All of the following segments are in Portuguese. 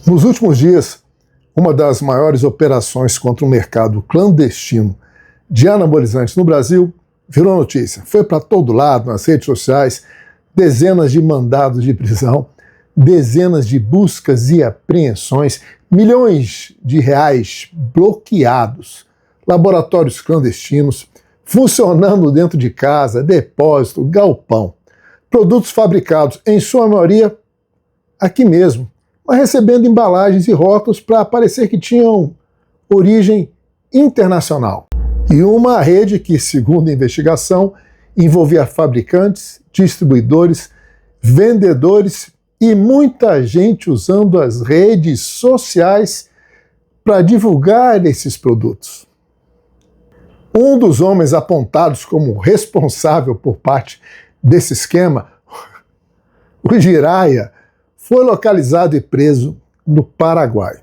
Nos últimos dias, uma das maiores operações contra o mercado clandestino de anabolizantes no Brasil virou notícia. Foi para todo lado, nas redes sociais, dezenas de mandados de prisão, dezenas de buscas e apreensões, milhões de reais bloqueados, laboratórios clandestinos, funcionando dentro de casa, depósito, galpão, produtos fabricados, em sua maioria, aqui mesmo, mas recebendo embalagens e rótulos para parecer que tinham origem internacional. E uma rede que, segundo a investigação, envolvia fabricantes, distribuidores, vendedores e muita gente usando as redes sociais para divulgar esses produtos. Um dos homens apontados como responsável por parte desse esquema, o Jiraya, foi localizado e preso no Paraguai.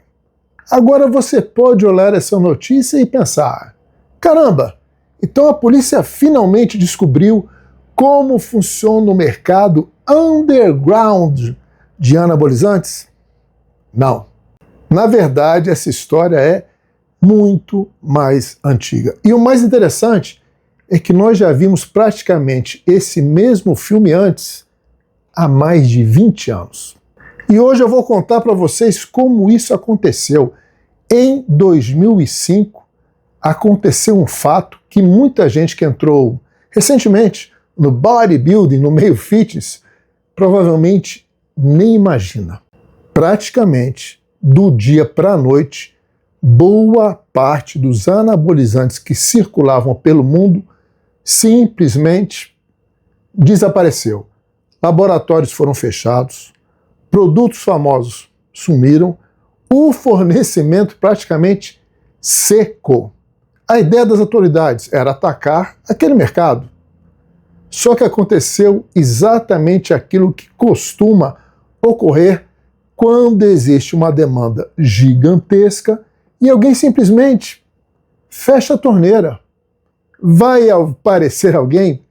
Agora você pode olhar essa notícia e pensar: caramba, então a polícia finalmente descobriu como funciona o mercado underground de anabolizantes? Não. Na verdade, essa história é muito mais antiga. E o mais interessante é que nós já vimos praticamente esse mesmo filme antes, há mais de 20 anos. E hoje eu vou contar para vocês como isso aconteceu. Em 2005, aconteceu um fato que muita gente que entrou recentemente no bodybuilding, no meio fitness, provavelmente nem imagina. Praticamente, do dia para a noite, boa parte dos anabolizantes que circulavam pelo mundo simplesmente desapareceu. Laboratórios foram fechados, produtos famosos sumiram, o fornecimento praticamente secou. A ideia das autoridades era atacar aquele mercado. Só que aconteceu exatamente aquilo que costuma ocorrer quando existe uma demanda gigantesca e alguém simplesmente fecha a torneira. Vai aparecer alguém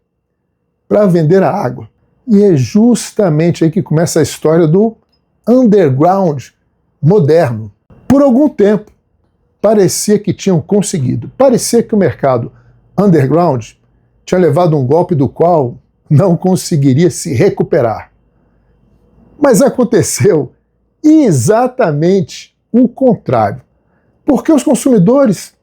para vender a água. E é justamente aí que começa a história do underground moderno. Por algum tempo, parecia que tinham conseguido. Parecia que o mercado underground tinha levado um golpe do qual não conseguiria se recuperar. Mas aconteceu exatamente o contrário. Porque os consumidores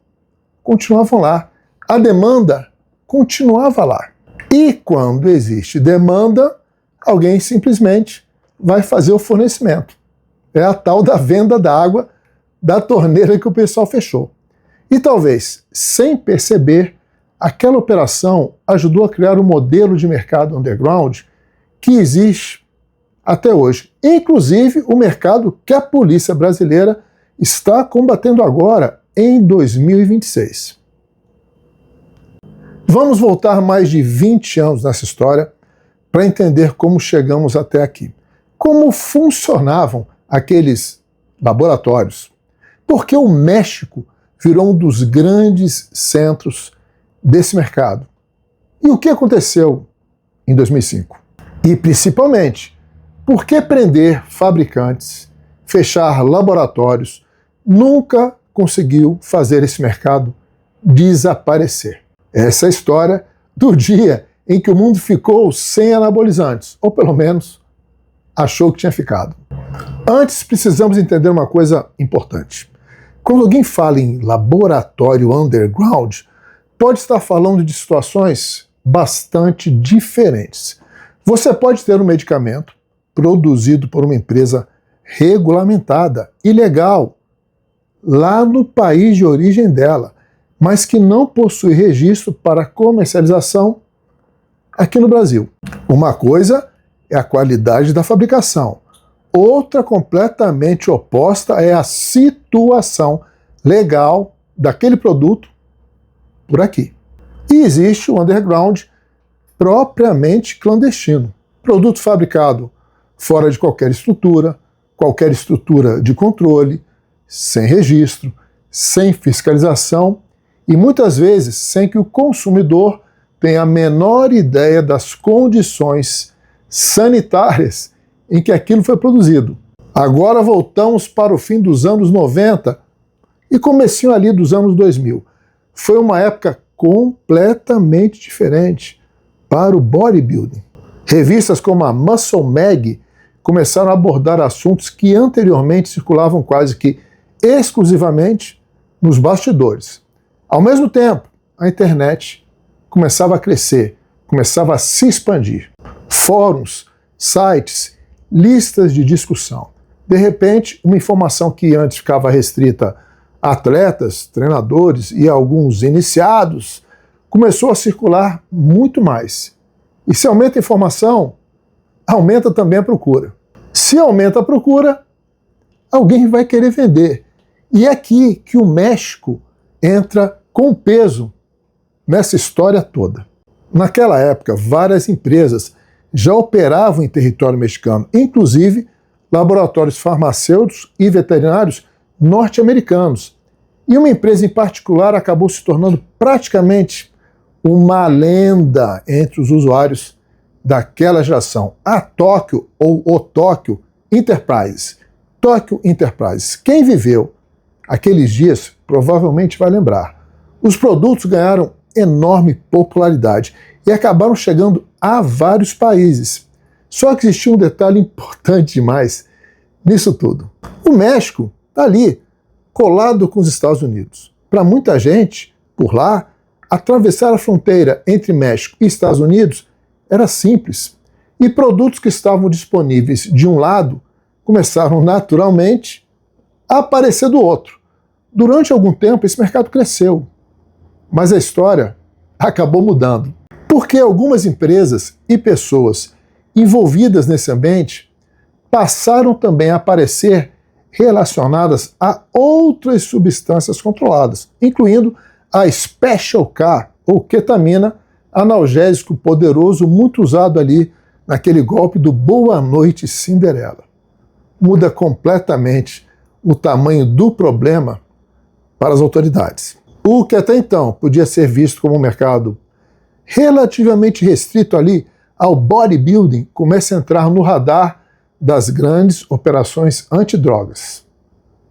continuavam lá. A demanda continuava lá. E quando existe demanda, alguém simplesmente vai fazer o fornecimento. É a tal da venda da água da torneira que o pessoal fechou. E talvez, sem perceber, aquela operação ajudou a criar um modelo de mercado underground que existe até hoje. Inclusive o mercado que a polícia brasileira está combatendo agora, em 2026. Vamos voltar mais de 20 anos nessa história para entender como chegamos até aqui. Como funcionavam aqueles laboratórios. Porque o México virou um dos grandes centros desse mercado. E o que aconteceu em 2005? E principalmente, por que prender fabricantes, fechar laboratórios, nunca conseguiu fazer esse mercado desaparecer? Essa é a história do dia em que o mundo ficou sem anabolizantes, ou pelo menos achou que tinha ficado. Antes, precisamos entender uma coisa importante. Quando alguém fala em laboratório underground, pode estar falando de situações bastante diferentes. Você pode ter um medicamento produzido por uma empresa regulamentada e legal, lá no país de origem dela, mas que não possui registro para comercialização aqui no Brasil. Uma coisa é a qualidade da fabricação, outra completamente oposta é a situação legal daquele produto por aqui. E existe o underground propriamente clandestino. Produto fabricado fora de qualquer estrutura de controle, sem registro, sem fiscalização e muitas vezes sem que o consumidor tenha a menor ideia das condições sanitárias em que aquilo foi produzido. Agora voltamos para o fim dos anos 90 e comecinho ali dos anos 2000. Foi uma época completamente diferente para o bodybuilding. Revistas como a Muscle Mag começaram a abordar assuntos que anteriormente circulavam quase que exclusivamente nos bastidores. Ao mesmo tempo, a internet começava a crescer, começava a se expandir. Fóruns, sites, listas de discussão. De repente, uma informação que antes ficava restrita a atletas, treinadores e alguns iniciados começou a circular muito mais. E se aumenta a informação, aumenta também a procura. Se aumenta a procura, alguém vai querer vender. E é aqui que o México entra com peso nessa história toda. Naquela época, várias empresas já operavam em território mexicano, inclusive laboratórios farmacêuticos e veterinários norte-americanos. E uma empresa em particular acabou se tornando praticamente uma lenda entre os usuários daquela geração, a Tóquio ou o Tóquio Enterprises. Tóquio Enterprises. Quem viveu aqueles dias provavelmente vai lembrar. Os produtos ganharam enorme popularidade e acabaram chegando a vários países. Só que existia um detalhe importante demais nisso tudo. O México está ali, colado com os Estados Unidos. Para muita gente, por lá, atravessar a fronteira entre México e Estados Unidos era simples. E produtos que estavam disponíveis de um lado começaram naturalmente a aparecer do outro. Durante algum tempo, esse mercado cresceu. Mas a história acabou mudando. Porque algumas empresas e pessoas envolvidas nesse ambiente passaram também a aparecer relacionadas a outras substâncias controladas, incluindo a Special K, ou ketamina, analgésico poderoso muito usado ali naquele golpe do Boa Noite Cinderela. Muda completamente o tamanho do problema para as autoridades. O que até então podia ser visto como um mercado relativamente restrito ali ao bodybuilding começa a entrar no radar das grandes operações antidrogas.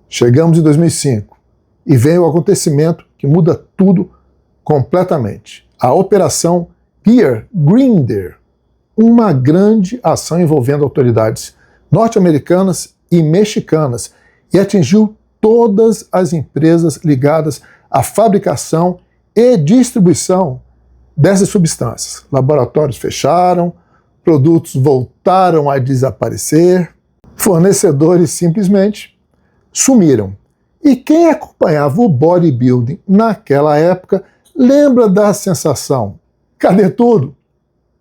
Chegamos em 2005 e vem o acontecimento que muda tudo completamente. A Operação Gear Grinder, uma grande ação envolvendo autoridades norte-americanas e mexicanas e atingiu todas as empresas ligadas à fabricação e distribuição dessas substâncias. Laboratórios fecharam, produtos voltaram a desaparecer, fornecedores simplesmente sumiram. E quem acompanhava o bodybuilding naquela época lembra da sensação: cadê tudo?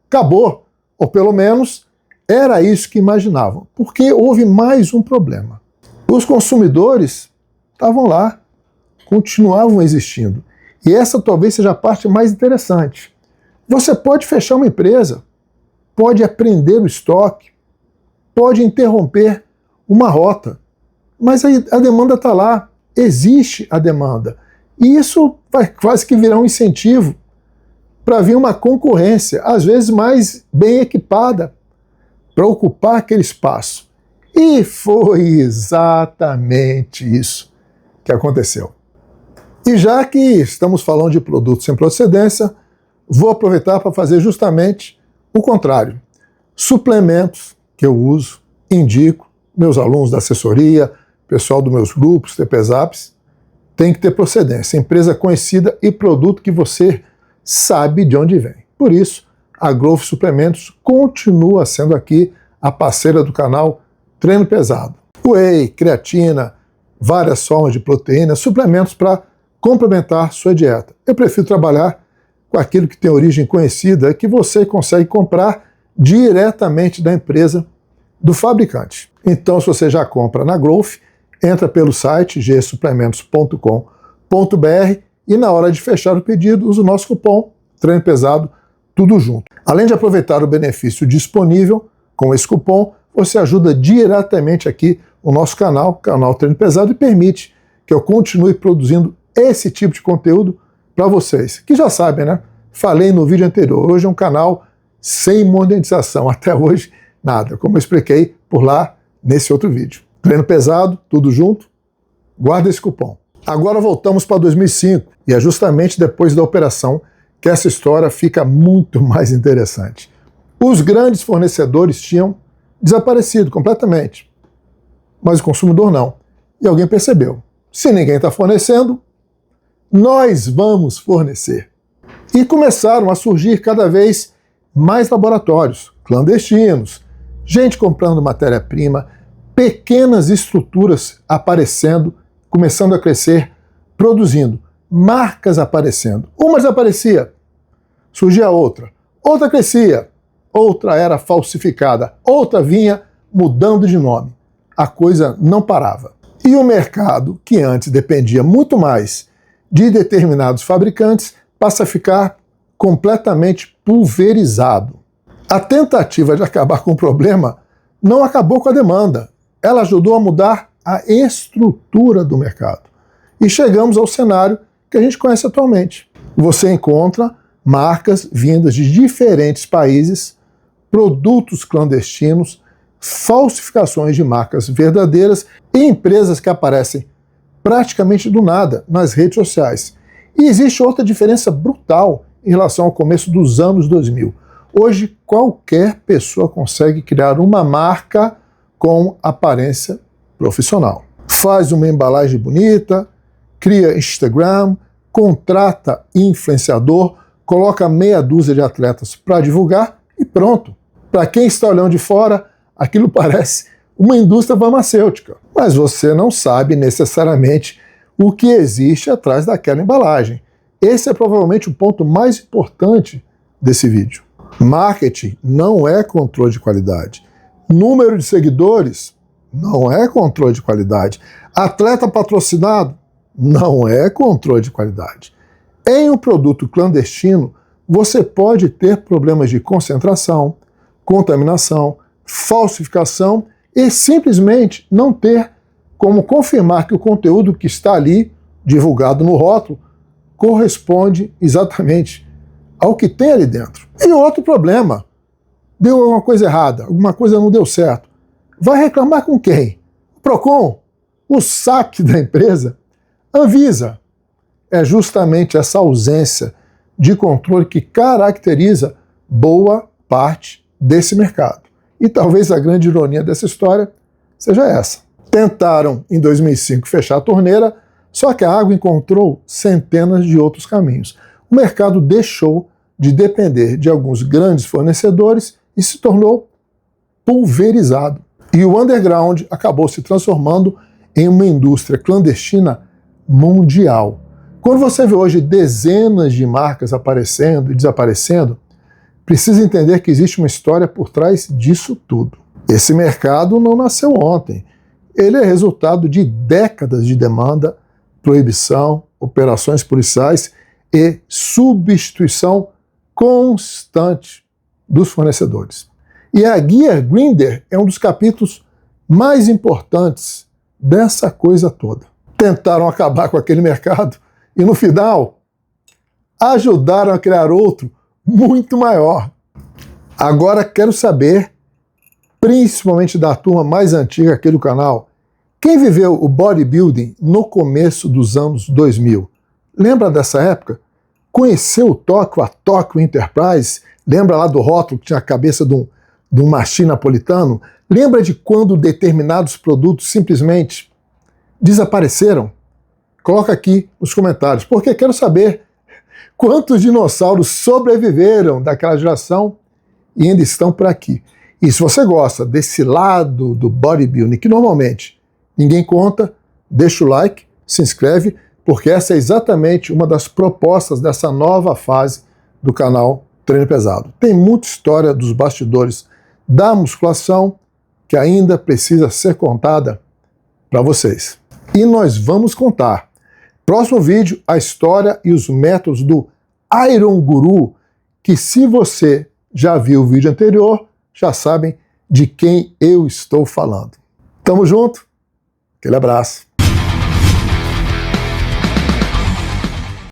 Acabou. Ou pelo menos era isso que imaginavam, porque houve mais um problema. Os consumidores estavam lá, continuavam existindo. E essa talvez seja a parte mais interessante. Você pode fechar uma empresa, pode apreender o estoque, pode interromper uma rota, mas a demanda está lá, existe a demanda. E isso vai quase que virar um incentivo para vir uma concorrência, às vezes mais bem equipada, para ocupar aquele espaço. E foi exatamente isso que aconteceu. E já que estamos falando de produtos sem procedência, vou aproveitar para fazer justamente o contrário. Suplementos que eu uso, indico, meus alunos da assessoria, pessoal dos meus grupos, TPZaps, tem que ter procedência, empresa conhecida e produto que você sabe de onde vem. Por isso, a Growth Suplementos continua sendo aqui a parceira do canal Treino Pesado. Whey, creatina, várias formas de proteína, suplementos para complementar sua dieta. Eu prefiro trabalhar com aquilo que tem origem conhecida, que você consegue comprar diretamente da empresa do fabricante. Então, se você já compra na Growth, entra pelo site gsuplementos.com.br e na hora de fechar o pedido, usa o nosso cupom Treino Pesado, tudo junto. Além de aproveitar o benefício disponível com esse cupom, você ajuda diretamente aqui o nosso canal Treino Pesado, e permite que eu continue produzindo esse tipo de conteúdo para vocês, que já sabem, né? Falei no vídeo anterior, hoje é um canal sem monetização, até hoje nada, como eu expliquei por lá nesse outro vídeo. Treino Pesado, tudo junto, guarda esse cupom. Agora voltamos para 2005, e é justamente depois da operação que essa história fica muito mais interessante. Os grandes fornecedores tinham desaparecido completamente, mas o consumidor não. E alguém percebeu, se ninguém está fornecendo, nós vamos fornecer. E começaram a surgir cada vez mais laboratórios clandestinos, gente comprando matéria-prima, pequenas estruturas aparecendo, começando a crescer, produzindo, marcas aparecendo. Uma desaparecia, surgia outra crescia, outra era falsificada, outra vinha mudando de nome. A coisa não parava. E o mercado, que antes dependia muito mais de determinados fabricantes, passa a ficar completamente pulverizado. A tentativa de acabar com o problema não acabou com a demanda. Ela ajudou a mudar a estrutura do mercado. E chegamos ao cenário que a gente conhece atualmente. Você encontra marcas vindas de diferentes países, produtos clandestinos, falsificações de marcas verdadeiras e empresas que aparecem praticamente do nada nas redes sociais. E existe outra diferença brutal em relação ao começo dos anos 2000. Hoje, qualquer pessoa consegue criar uma marca com aparência profissional. Faz uma embalagem bonita, cria Instagram, contrata influenciador, coloca meia dúzia de atletas para divulgar e pronto. Para quem está olhando de fora, aquilo parece uma indústria farmacêutica. Mas você não sabe necessariamente o que existe atrás daquela embalagem. Esse é provavelmente o ponto mais importante desse vídeo. Marketing não é controle de qualidade. Número de seguidores não é controle de qualidade. Atleta patrocinado não é controle de qualidade. Em um produto clandestino, você pode ter problemas de concentração, contaminação, falsificação e simplesmente não ter como confirmar que o conteúdo que está ali, divulgado no rótulo, corresponde exatamente ao que tem ali dentro. E outro problema, deu alguma coisa errada, alguma coisa não deu certo. Vai reclamar com quem? O Procon? O SAC da empresa? Anvisa? É justamente essa ausência de controle que caracteriza boa parte desse mercado. E talvez a grande ironia dessa história seja essa. Tentaram, em 2005, fechar a torneira, só que a água encontrou centenas de outros caminhos. O mercado deixou de depender de alguns grandes fornecedores e se tornou pulverizado. E o underground acabou se transformando em uma indústria clandestina mundial. Quando você vê hoje dezenas de marcas aparecendo e desaparecendo, precisa entender que existe uma história por trás disso tudo. Esse mercado não nasceu ontem. Ele é resultado de décadas de demanda, proibição, operações policiais e substituição constante dos fornecedores. E a Guia Grinder é um dos capítulos mais importantes dessa coisa toda. Tentaram acabar com aquele mercado e, no final, ajudaram a criar outro muito maior. Agora quero saber, principalmente da turma mais antiga aqui do canal, quem viveu o bodybuilding no começo dos anos 2000? Lembra dessa época? Conheceu o Tóquio, a Tóquio Enterprise? Lembra lá do rótulo que tinha a cabeça de um machine napolitano? Lembra de quando determinados produtos simplesmente desapareceram? Coloca aqui nos comentários, porque quero saber quantos dinossauros sobreviveram daquela geração e ainda estão por aqui. E se você gosta desse lado do bodybuilding, que normalmente ninguém conta, deixa o like, se inscreve, porque essa é exatamente uma das propostas dessa nova fase do canal Treino Pesado. Tem muita história dos bastidores da musculação que ainda precisa ser contada para vocês. E nós vamos contar. Próximo vídeo, a história e os métodos do Iron Guru, que se você já viu o vídeo anterior, já sabem de quem eu estou falando. Tamo junto, aquele abraço.